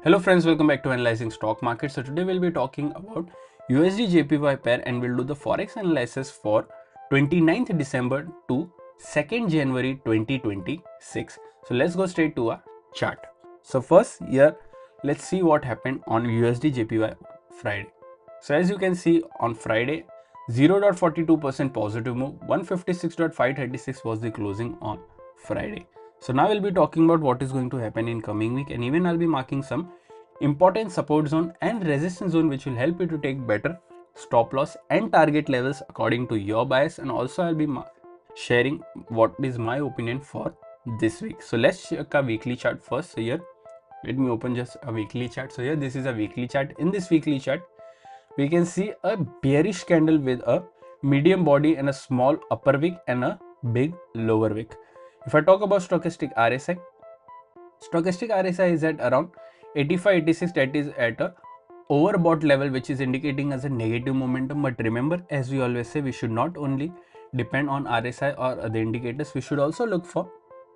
Hello friends, welcome back to Analyzing Stock Market. So today we'll be talking about USD JPY pair and we'll do the Forex analysis for 29th December to 2nd January 2026. So let's go straight to our chart. So first here, let's see what happened on USD JPY Friday. So as you can see on Friday, 0.42% positive move, 156.536 was the closing on Friday. So now we'll be talking about what is going to happen in coming week, and even I'll be marking some important support zone and resistance zone which will help you to take better stop loss and target levels according to your bias. And also I'll be sharing what is my opinion for this week. So let's check a weekly chart first. So here, let me open just a weekly chart. So here, this is a weekly chart. In this weekly chart, we can see a bearish candle with a medium body and a small upper wick and a big lower wick. If I talk about stochastic RSI is at around 85-86, that is at a overbought level, which is indicating as a negative momentum. But remember, as we always say, we should not only depend on RSI or other indicators, we should also look for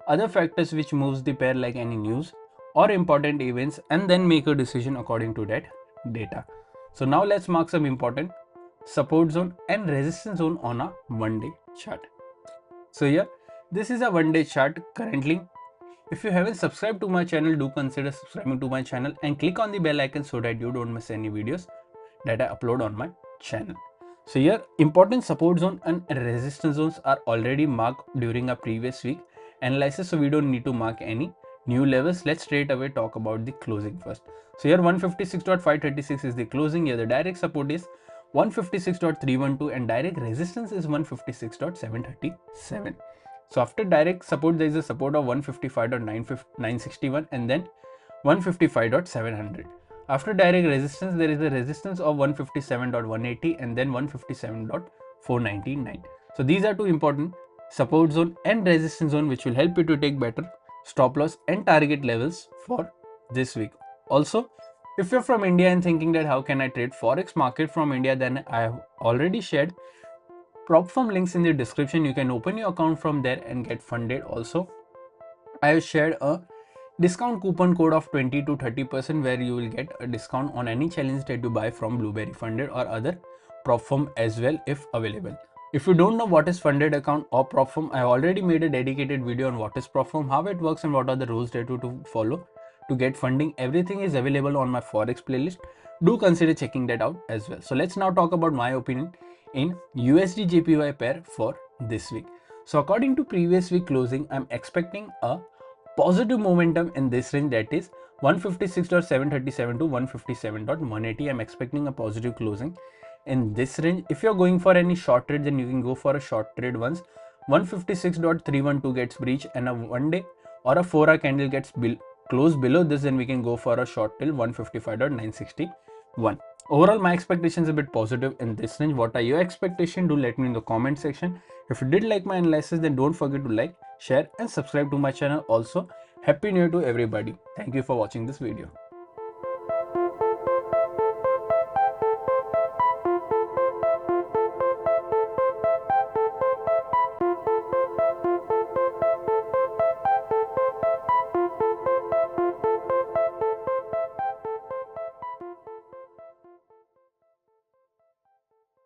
other factors which moves the pair, like any news or important events, and then make a decision according to that data. So now let's mark some important support zone and resistance zone on a one-day chart. So here, this is a one-day chart currently. If you haven't subscribed to my channel, do consider subscribing to my channel and click on the bell icon so that you don't miss any videos that I upload on my channel. So here, important support zone and resistance zones are already marked during a previous week analysis, so we don't need to mark any new levels. Let's straight away talk about the closing first. So here 156.536 is the closing. Here the direct support is 156.312 and direct resistance is 156.737. So after direct support, there is a support of 155.961 and then 155.700. After direct resistance, there is a resistance of 157.180 and then 157.499. So these are two important support zone and resistance zone which will help you to take better stop loss and target levels for this week. Also, if you're from India and thinking that how can I trade Forex market from India, then I have already shared prop firm links in the description. You can open your account from there and get funded. Also, I have shared a discount coupon code of 20 to 30% where you will get a discount on any challenge that you buy from Blueberry Funded or other prop firm as well if available. If you don't know what is funded account or prop firm, I have already made a dedicated video on what is prop firm, how it works and what are the rules that you to follow to get funding. Everything is available on my Forex playlist. Do consider checking that out as well. So let's now talk about my opinion in USD JPY pair for this week. So according to previous week closing, I'm expecting a positive momentum in this range, that is 156.737 to 157.180. I'm expecting a positive closing in this range. If you're going for any short trade, then you can go for a short trade once 156.312 gets breached and a 1 day or a 4-hour candle gets closed below this, then we can go for a short till 155.961. Overall, my expectations are a bit positive in this range. What are your expectations? Do let me in the comment section. If you did like my analysis, then don't forget to like, share and subscribe to my channel. Also, Happy New Year to everybody. Thank you for watching this video.